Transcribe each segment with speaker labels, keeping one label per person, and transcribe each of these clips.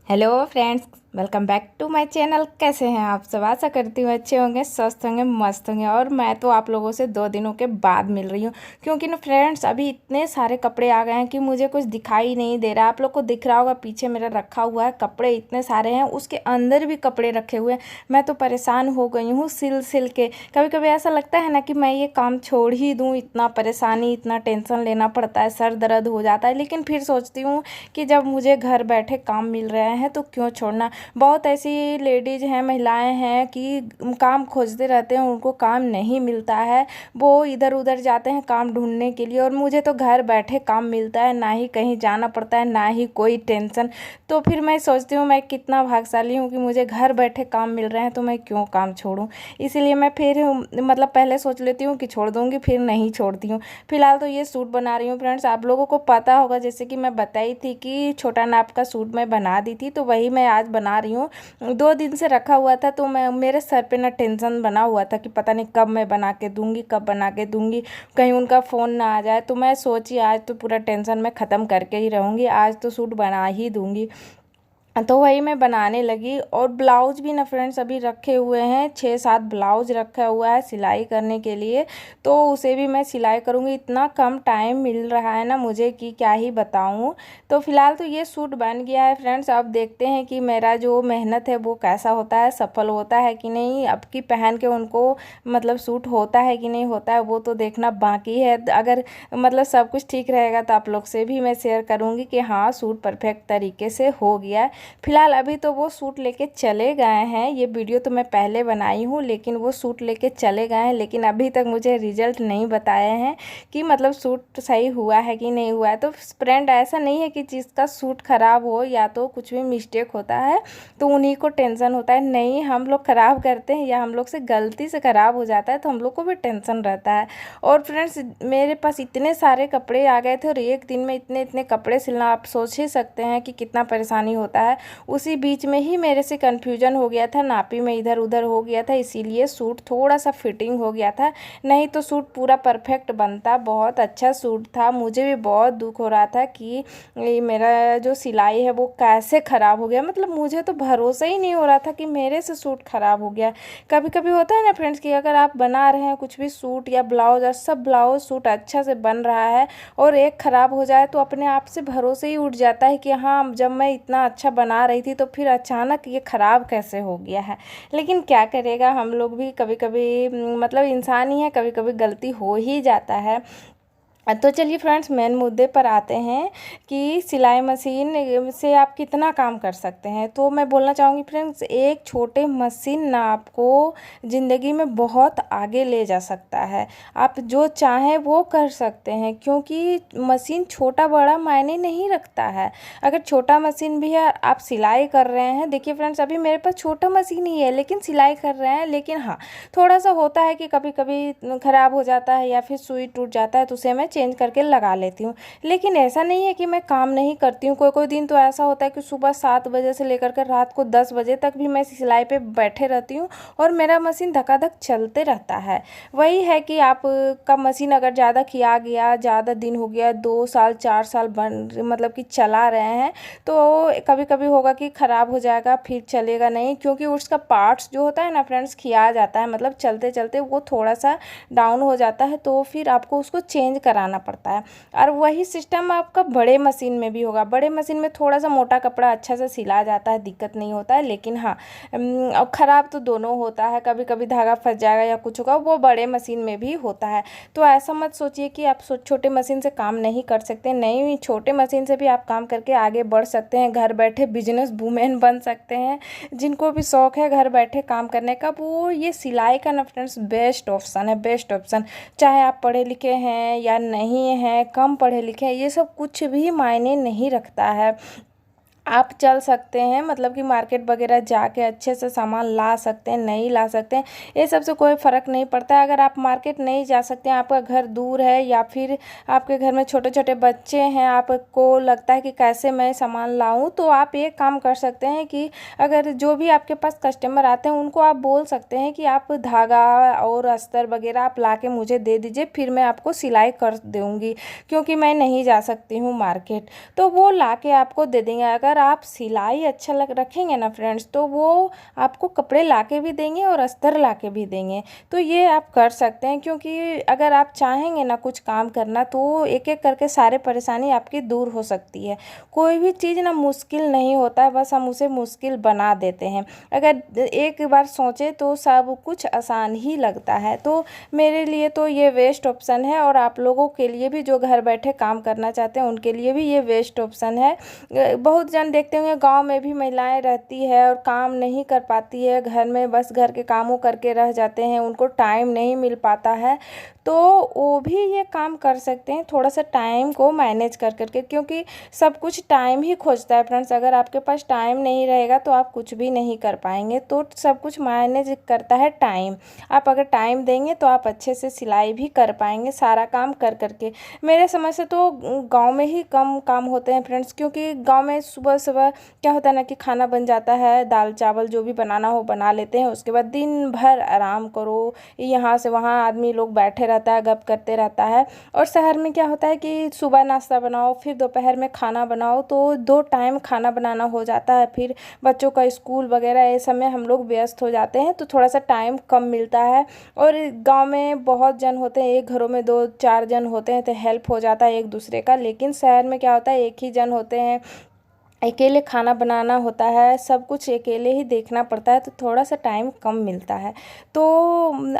Speaker 1: Hello friends, welcome back to my channel. कैसे हैं आप सब? आशा करती हूँ अच्छे होंगे, स्वस्थ होंगे, मस्त होंगे। और मैं तो आप लोगों से 2 दिनों के बाद मिल रही हूँ, क्योंकि ना फ्रेंड्स अभी इतने सारे कपड़े आ गए हैं कि मुझे कुछ दिखाई नहीं दे रहा। आप लोग को दिख रहा होगा पीछे मेरा रखा हुआ है, कपड़े इतने सारे हैं, उसके अंदर भी कपड़े रखे हुए हैं। मैं तो परेशान हो गई हूँ सिल सिल के। कभी कभी ऐसा लगता है ना कि मैं ये काम छोड़ ही दूँ, इतना परेशानी, इतना टेंशन लेना पड़ता है, सर दर्द हो जाता है। लेकिन फिर सोचती हूँ कि जब मुझे घर बैठे काम मिल रहे हैं तो क्यों छोड़ना। बहुत ऐसी लेडीज हैं, महिलाएं हैं कि काम खोजते रहते हैं, उनको काम नहीं मिलता है। वो इधर उधर जाते हैं काम ढूंढने के लिए, और मुझे तो घर बैठे काम मिलता है, ना ही कहीं जाना पड़ता है, ना ही कोई टेंशन। तो फिर मैं सोचती हूँ मैं कितना भाग्यशाली हूँ कि मुझे घर बैठे काम मिल रहे हैं, तो मैं क्यों काम छोड़ूं। इसीलिए मैं फिर मतलब पहले सोच लेती हूँ कि छोड़ दूँगी, फिर नहीं छोड़ती हूँ। फिलहाल तो ये सूट बना रही हूँ फ्रेंड्स। आप लोगों को पता होगा, जैसे कि मैं बताई थी कि छोटा नाप का सूट मैं बना दी थी, तो वही मैं आज बना रही हूँ। 2 दिन से रखा हुआ था, तो मैं मेरे सर पे ना टेंशन बना हुआ था कि पता नहीं कब मैं बना के दूंगी, कब बना के दूंगी, कहीं उनका फ़ोन ना आ जाए। तो मैं सोची आज तो पूरा टेंशन मैं ख़त्म करके ही रहूँगी, आज तो सूट बना ही दूंगी। तो वही मैं बनाने लगी। और ब्लाउज भी ना फ्रेंड्स अभी रखे हुए हैं, 6-7 ब्लाउज रखा हुआ है सिलाई करने के लिए। तो उसे भी मैं सिलाई करूँगी। इतना कम टाइम मिल रहा है ना मुझे कि क्या ही बताऊँ। तो फिलहाल तो ये सूट बन गया है फ्रेंड्स। अब देखते हैं कि मेरा जो मेहनत है वो कैसा होता है, सफल होता है कि नहीं। अब की पहन के उनको मतलब सूट होता है कि नहीं होता है, वो तो देखना बाकी है। अगर मतलब सब कुछ ठीक रहेगा तो आप लोग से भी मैं शेयर करूँगी कि हाँ सूट परफेक्ट तरीके से हो गया है। फिलहाल अभी तो वो सूट लेके चले गए हैं। ये वीडियो तो मैं पहले बनाई हूँ, लेकिन वो सूट लेके चले गए हैं। लेकिन अभी तक मुझे रिजल्ट नहीं बताए हैं कि मतलब सूट सही हुआ है कि नहीं हुआ है। तो फ्रेंड ऐसा नहीं है कि जिसका सूट ख़राब हो या तो कुछ भी मिस्टेक होता है तो उन्हीं को टेंशन होता है। नहीं, हम लोग ख़राब करते हैं या हम लोग से गलती से ख़राब हो जाता है तो हम लोग को भी टेंशन रहता है। और फ्रेंड्स मेरे पास इतने सारे कपड़े आ गए थे, और एक दिन में इतने इतने कपड़े सिलना, आप सोच ही सकते हैं कि कितना परेशानी होता है। उसी बीच में ही मेरे से कन्फ्यूजन हो गया था, नापी में इधर उधर हो गया था, इसीलिए सूट थोड़ा सा फिटिंग हो गया था। नहीं तो सूट पूरा परफेक्ट बनता। बहुत अच्छा सूट था। मुझे भी बहुत दुख हो रहा था कि ये मेरा जो सिलाई है वो कैसे ख़राब हो गया। मतलब मुझे तो भरोसा ही नहीं हो रहा था कि मेरे से सूट ख़राब हो गया। कभी कभी होता है ना फ्रेंड्स कि अगर आप बना रहे हैं कुछ भी सूट या ब्लाउज, और सब ब्लाउज सूट अच्छा से बन रहा है और एक ख़राब हो जाए तो अपने आप से भरोसे ही उठ जाता है कि हाँ, जब मैं इतना अच्छा बना रही थी तो फिर अचानक ये ख़राब कैसे हो गया है। लेकिन क्या करेगा, हम लोग भी कभी कभी मतलब इंसान ही है, कभी कभी गलती हो ही जाता है। तो चलिए फ्रेंड्स मेन मुद्दे पर आते हैं कि सिलाई मशीन से आप कितना काम कर सकते हैं। तो मैं बोलना चाहूँगी फ्रेंड्स, एक छोटे मशीन ना आपको ज़िंदगी में बहुत आगे ले जा सकता है। आप जो चाहें वो कर सकते हैं, क्योंकि मशीन छोटा बड़ा मायने नहीं रखता है। अगर छोटा मशीन भी है, आप सिलाई कर रहे हैं, देखिए फ्रेंड्स अभी मेरे पास छोटा मशीन ही है लेकिन सिलाई कर रहे हैं। लेकिन हाँ, थोड़ा सा होता है कि कभी कभी ख़राब हो जाता है या फिर सुई टूट जाता है, तो उसे मैं चेंज करके लगा लेती हूँ। लेकिन ऐसा नहीं है कि मैं काम नहीं करती हूँ। कोई कोई दिन तो ऐसा होता है कि सुबह 7 बजे से लेकर कर रात को 10 बजे तक भी मैं सिलाई पे बैठे रहती हूँ, और मेरा मशीन धकाधक चलते रहता है। वही है कि आप का मशीन अगर ज़्यादा खिया गया, ज़्यादा दिन हो गया, 2 साल 4 साल बन मतलब कि चला रहे हैं, तो कभी कभी होगा कि ख़राब हो जाएगा, फिर चलेगा नहीं। क्योंकि उसका पार्ट्स जो होता है ना फ्रेंड्स, खिया जाता है, मतलब चलते चलते वो थोड़ा सा डाउन हो जाता है, तो फिर आपको उसको चेंज कराना पड़ता है। और वही सिस्टम आपका बड़े मशीन में भी होगा। बड़े मशीन में थोड़ा सा मोटा कपड़ा अच्छा से सिला जाता है, दिक्कत नहीं होता है। लेकिन हाँ, और ख़राब तो दोनों होता है, कभी कभी धागा फंस जाएगा या कुछ होगा, वो बड़े मशीन में भी होता है। तो ऐसा मत सोचिए कि आप छोटे मशीन से काम नहीं कर सकते। नहीं, छोटे मशीन से भी आप काम करके आगे बढ़ सकते हैं, घर बैठे बिजनेस वूमेन बन सकते हैं। जिनको भी शौक है घर बैठे काम करने का, वो ये सिलाई का ना फ्रेंड्स बेस्ट ऑप्शन है, बेस्ट ऑप्शन। चाहे आप पढ़े लिखे हैं या नहीं हैं, कम पढ़े लिखे हैं, ये सब कुछ भी मायने नहीं रखता है। आप चल सकते हैं, मतलब कि मार्केट वगैरह जाके अच्छे से सामान ला सकते हैं, नहीं ला सकते हैं, ये सब से कोई फ़र्क नहीं पड़ता है। अगर आप मार्केट नहीं जा सकते हैं, आपका घर दूर है, या फिर आपके घर में छोटे छोटे बच्चे हैं, आपको लगता है कि कैसे मैं सामान लाऊं, तो आप ये काम कर सकते हैं कि अगर जो भी आपके पास कस्टमर आते हैं उनको आप बोल सकते हैं कि आप धागा और अस्तर वगैरह आप ला के मुझे दे दीजिए, फिर मैं आपको सिलाई कर दूँगी, क्योंकि मैं नहीं जा सकती हूँ मार्केट। तो वो ला के आपको दे देंगे। अगर अगर आप सिलाई अच्छा लग रखेंगे ना फ्रेंड्स, तो वो आपको कपड़े ला के भी देंगे और अस्तर ला के भी देंगे। तो ये आप कर सकते हैं, क्योंकि अगर आप चाहेंगे ना कुछ काम करना तो एक एक करके सारे परेशानी आपकी दूर हो सकती है। कोई भी चीज़ ना मुश्किल नहीं होता है, बस हम उसे मुश्किल बना देते हैं। अगर एक बार सोचें तो सब कुछ आसान ही लगता है। तो मेरे लिए तो ये वेस्ट ऑप्शन है, और आप लोगों के लिए भी जो घर बैठे काम करना चाहते हैं उनके लिए भी ये वेस्ट ऑप्शन है। बहुत जन देखते होंगे गांव में भी महिलाएं रहती है और काम नहीं कर पाती है, घर में बस घर के कामों करके रह जाते हैं, उनको टाइम नहीं मिल पाता है। तो वो भी ये काम कर सकते हैं, थोड़ा सा टाइम को मैनेज कर करके, क्योंकि सब कुछ टाइम ही खोजता है फ्रेंड्स। अगर आपके पास टाइम नहीं रहेगा तो आप कुछ भी नहीं कर पाएंगे। तो सब कुछ मैनेज करता है टाइम। आप अगर टाइम देंगे तो आप अच्छे से सिलाई भी कर पाएंगे सारा काम कर करके। मेरे समझ से तो गांव में ही कम काम होते हैं फ्रेंड्स, क्योंकि गांव में सुबह सुबह क्या होता है ना कि खाना बन जाता है, दाल चावल जो भी बनाना हो बना लेते हैं, उसके बाद दिन भर आराम करो, यहाँ से वहाँ आदमी लोग बैठे रहता है, गप करते रहता है। और शहर में क्या होता है कि सुबह नाश्ता बनाओ, फिर दोपहर में खाना बनाओ, तो 2 टाइम खाना बनाना हो जाता है। फिर बच्चों का स्कूल वगैरह ये सब में हम लोग व्यस्त हो जाते हैं, तो थोड़ा सा टाइम कम मिलता है। और गांव में बहुत जन होते हैं, एक घरों में 2-4 जन होते हैं, तो हेल्प हो जाता है एक दूसरे का। लेकिन शहर में क्या होता है, एक ही जन होते हैं, अकेले खाना बनाना होता है, सब कुछ अकेले ही देखना पड़ता है, तो थोड़ा सा टाइम कम मिलता है। तो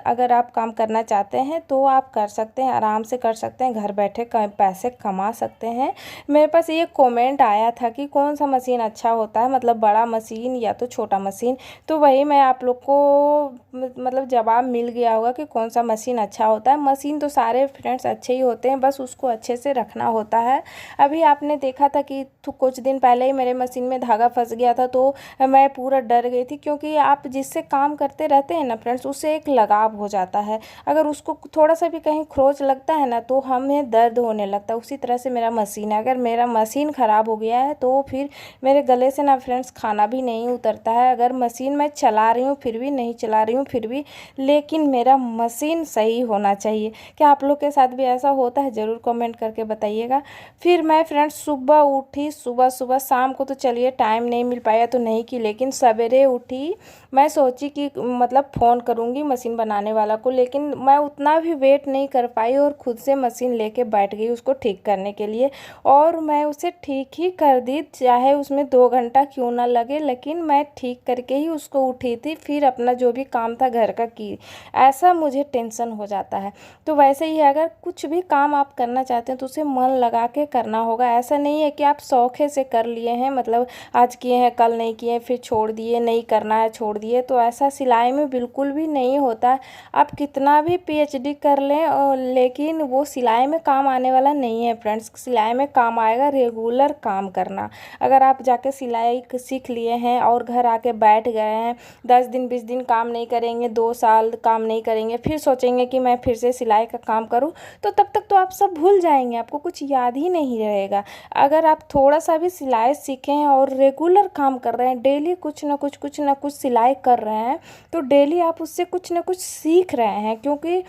Speaker 1: अगर आप काम करना चाहते हैं तो आप कर सकते हैं, आराम से कर सकते हैं, घर बैठे पैसे कमा सकते हैं। मेरे पास ये कमेंट आया था कि कौन सा मशीन अच्छा होता है, मतलब बड़ा मशीन या तो छोटा मशीन। तो वही मैं आप लोग को मतलब जवाब मिल गया होगा कि कौन सा मशीन अच्छा होता है। मशीन तो सारे फ्रेंड्स अच्छे ही होते हैं, बस उसको अच्छे से रखना होता है। अभी आपने देखा था कि कुछ दिन पहले मेरे मशीन में धागा फंस गया था, तो मैं पूरा डर गई थी, क्योंकि आप जिससे काम करते रहते हैं ना फ्रेंड्स, उससे एक लगाव हो जाता है। अगर उसको थोड़ा सा भी कहीं खरोंच लगता है ना तो हमें दर्द होने लगता है। उसी तरह से मेरा मशीन है, अगर मेरा मशीन ख़राब हो गया है तो फिर मेरे गले से ना फ्रेंड्स खाना भी नहीं उतरता है। अगर मशीन मैं चला रही हूँ फिर भी, नहीं चला रही हूँ फिर भी, लेकिन मेरा मशीन सही होना चाहिए। क्या आप लोग के साथ भी ऐसा होता है? ज़रूर कमेंट करके बताइएगा। फिर मैं फ्रेंड्स सुबह उठी, सुबह सुबह, शाम को तो चलिए टाइम नहीं मिल पाया तो नहीं की, लेकिन सवेरे उठी, मैं सोची कि मतलब फ़ोन करूँगी मशीन बनाने वाला को, लेकिन मैं उतना भी वेट नहीं कर पाई और ख़ुद से मशीन लेके बैठ गई उसको ठीक करने के लिए। और मैं उसे ठीक ही कर दी, चाहे उसमें 2 घंटा क्यों ना लगे, लेकिन मैं ठीक करके ही उसको उठी थी, फिर अपना जो भी काम था घर का की। ऐसा मुझे टेंशन हो जाता है। तो वैसे ही अगर कुछ भी काम आप करना चाहते हैं तो उसे मन लगा के करना होगा। ऐसा नहीं है कि आप शौखे से कर लिए हैं, मतलब आज किए हैं कल नहीं किए, फिर छोड़ दिए, नहीं करना है छोड़ दिए। तो ऐसा सिलाई में बिल्कुल भी नहीं होता। आप कितना भी पीएचडी कर लें लेकिन वो सिलाई में काम आने वाला नहीं है फ्रेंड्स। सिलाई में काम आएगा रेगुलर काम करना। अगर आप जाके सिलाई सीख लिए हैं और घर आके बैठ गए हैं, 10 दिन 20 दिन काम नहीं करेंगे, 2 साल काम नहीं करेंगे, फिर सोचेंगे कि मैं फिर से सिलाई का काम करूं, तो तब तक तो आप सब भूल जाएंगे, आपको कुछ याद ही नहीं रहेगा। अगर आप थोड़ा सा भी सिलाई सीखे हैं और रेगुलर काम कर रहे हैं, डेली कुछ ना कुछ सिलाई कर रहे हैं, तो डेली आप उससे कुछ ना कुछ सीख रहे हैं। क्योंकि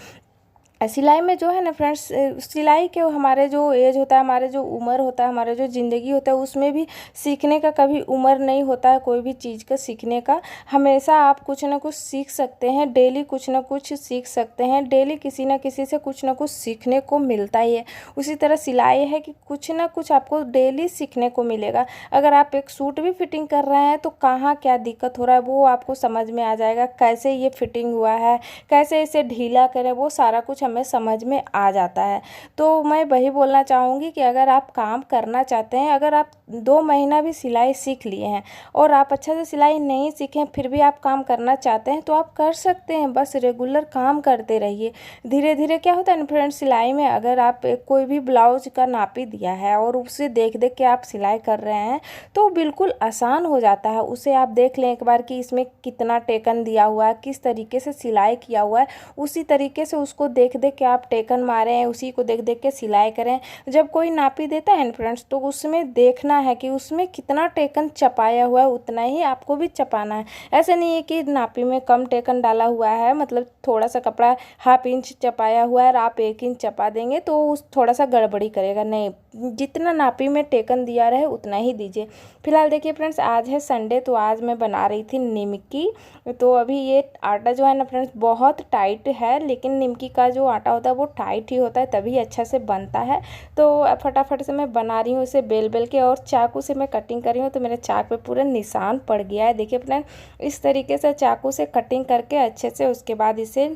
Speaker 1: सिलाई में जो है ना फ्रेंड्स, सिलाई के हमारे जो एज होता है, हमारे जो उम्र होता है, हमारे जो ज़िंदगी होता है, उसमें भी सीखने का कभी उम्र नहीं होता है कोई भी चीज़ का सीखने का। हमेशा आप कुछ ना कुछ सीख सकते हैं, डेली कुछ ना कुछ सीख सकते हैं, डेली किसी ना किसी से कुछ ना कुछ सीखने को मिलता ही है। उसी तरह सिलाई है कि कुछ ना कुछ आपको डेली सीखने को मिलेगा। अगर आप एक सूट भी फिटिंग कर रहे हैं तो कहाँ क्या दिक्कत हो रहा है वो आपको समझ में आ जाएगा, कैसे ये फिटिंग हुआ है, कैसे इसे ढीला करें, वो सारा कुछ हमें समझ में आ जाता है। तो मैं वही बोलना चाहूँगी कि अगर आप काम करना चाहते हैं, अगर आप 2 महीना भी सिलाई सीख लिए हैं और आप अच्छा से सिलाई नहीं सीखे फिर भी आप काम करना चाहते हैं तो आप कर सकते हैं। बस रेगुलर काम करते रहिए। धीरे धीरे क्या होता है ना फ्रेंड्स, सिलाई में अगर आप कोई भी ब्लाउज का नापी दिया है और उसे देख देख के आप सिलाई कर रहे हैं तो बिल्कुल आसान हो जाता है। उसे आप देख लें एक बार कि इसमें कितना टेकन दिया हुआ है, किस तरीके से सिलाई किया हुआ है, उसी तरीके से उसको देख देख के आप टेकन मारें, उसी को देख देख के सिलाई करें। जब कोई नापी देता है ना फ्रेंड्स तो उसमें देखना है कि उसमें कितना टेकन चपाया हुआ है, उतना ही आपको भी चपाना है। ऐसे नहीं है कि नापी में कम टेकन डाला हुआ है, मतलब थोड़ा सा कपड़ा ½ इंच चपाया हुआ है और आप 1 इंच चपा देंगे तो उस थोड़ा सा गड़बड़ी करेगा। नहीं, जितना नापी में टेकन दिया रहे उतना ही दीजिए। फिलहाल देखिए फ्रेंड्स, आज है संडे, तो आज मैं बना रही थी निमकी। तो अभी ये आटा जो है ना फ्रेंड्स बहुत टाइट है, लेकिन निमकी का जो आटा होता है वो टाइट ही होता है, तभी अच्छा से बनता है। तो फटाफट से मैं बना रही हूँ इसे बेल बेल के, और चाकू से मैं कटिंग कर रही हूँ। तो मेरे चाक पे पूरा निशान पड़ गया है। देखिए फ्रेंड, इस तरीके से चाकू से कटिंग करके अच्छे से उसके बाद इसे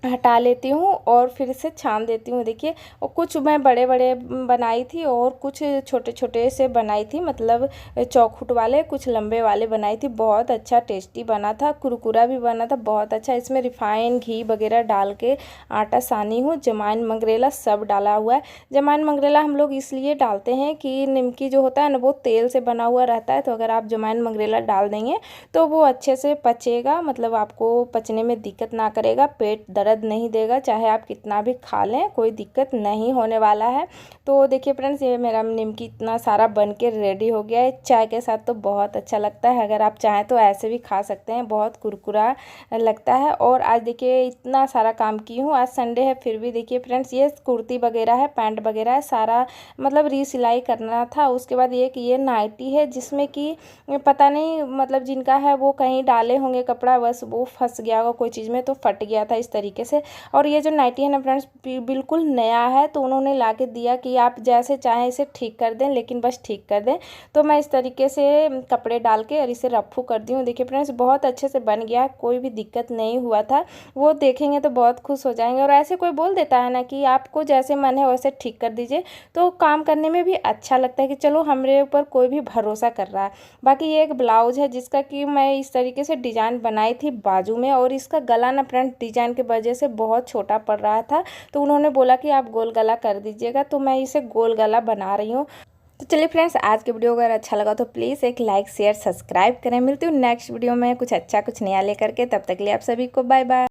Speaker 1: हटा लेती हूँ और फिर इसे छान देती हूँ। देखिए, और कुछ मैं बड़े बड़े बनाई थी और कुछ छोटे छोटे से बनाई थी, मतलब चौखुट वाले, कुछ लंबे वाले बनाई थी। बहुत अच्छा टेस्टी बना था, कुरकुरा भी बना था, बहुत अच्छा। इसमें रिफाइन घी वगैरह डाल के आटा सानी हूँ, जमाइन मंगरेला सब डाला हुआ है। जमाइन मंगरेला हम लोग इसलिए डालते हैं कि निमकी जो होता है ना वो तेल से बना हुआ रहता है, तो अगर आप जमाइन मंगरेला डाल देंगे तो वो अच्छे से पचेगा, मतलब आपको पचने में दिक्कत ना करेगा, पेट दर्द नहीं देगा, चाहे आप कितना भी खा लें कोई दिक्कत नहीं होने वाला है। तो देखिए फ्रेंड्स, ये मेरा निमकी इतना सारा बन के रेडी हो गया है। चाय के साथ तो बहुत अच्छा लगता है, अगर आप चाहें तो ऐसे भी खा सकते हैं, बहुत कुरकुरा लगता है। और आज देखिए इतना सारा काम की हूँ, आज संडे है फिर भी देखिए फ्रेंड्स, ये कुर्ती वगैरह है, पैंट वगैरह है, सारा मतलब रीसिलाई करना था। उसके बाद ये नाइटी है जिसमें कि पता नहीं मतलब जिनका है वो कहीं डाले होंगे कपड़ा, बस वो फंस गया होगा कोई चीज़ में तो फट गया था इस तरीके से। और ये जो नाइटी है ना फ्रेंड्स बिल्कुल नया है, तो उन्होंने ला के दिया कि आप जैसे चाहें इसे ठीक कर दें, लेकिन बस ठीक कर दें। तो मैं इस तरीके से कपड़े डाल के और इसे रफू कर दी हूँ। देखिए फ्रेंड्स, बहुत अच्छे से बन गया, कोई भी दिक्कत नहीं हुआ था। वो देखेंगे तो बहुत खुश हो जाएंगे। और ऐसे कोई बोल देता है ना कि आपको जैसे मन है वैसे ठीक कर दीजिए, तो काम करने में भी अच्छा लगता है कि चलो हमारे ऊपर कोई भी भरोसा कर रहा है। बाकी ये एक ब्लाउज है जिसका कि मैं इस तरीके से डिजाइन बनाई थी बाजू में, और इसका गला ना फ्रेंड्स डिजाइन की वजह से बहुत छोटा पड़ रहा था, तो उन्होंने बोला कि आप गोल गला कर दीजिएगा, तो मैं इसे गोल गला बना रही हूँ। तो चलिए फ्रेंड्स, आज के वीडियो अगर अच्छा लगा तो प्लीज़ एक लाइक शेयर सब्सक्राइब करें। मिलती हूँ नेक्स्ट वीडियो में कुछ अच्छा कुछ नया लेकर के, तब तक के लिए आप सभी को बाय बाय।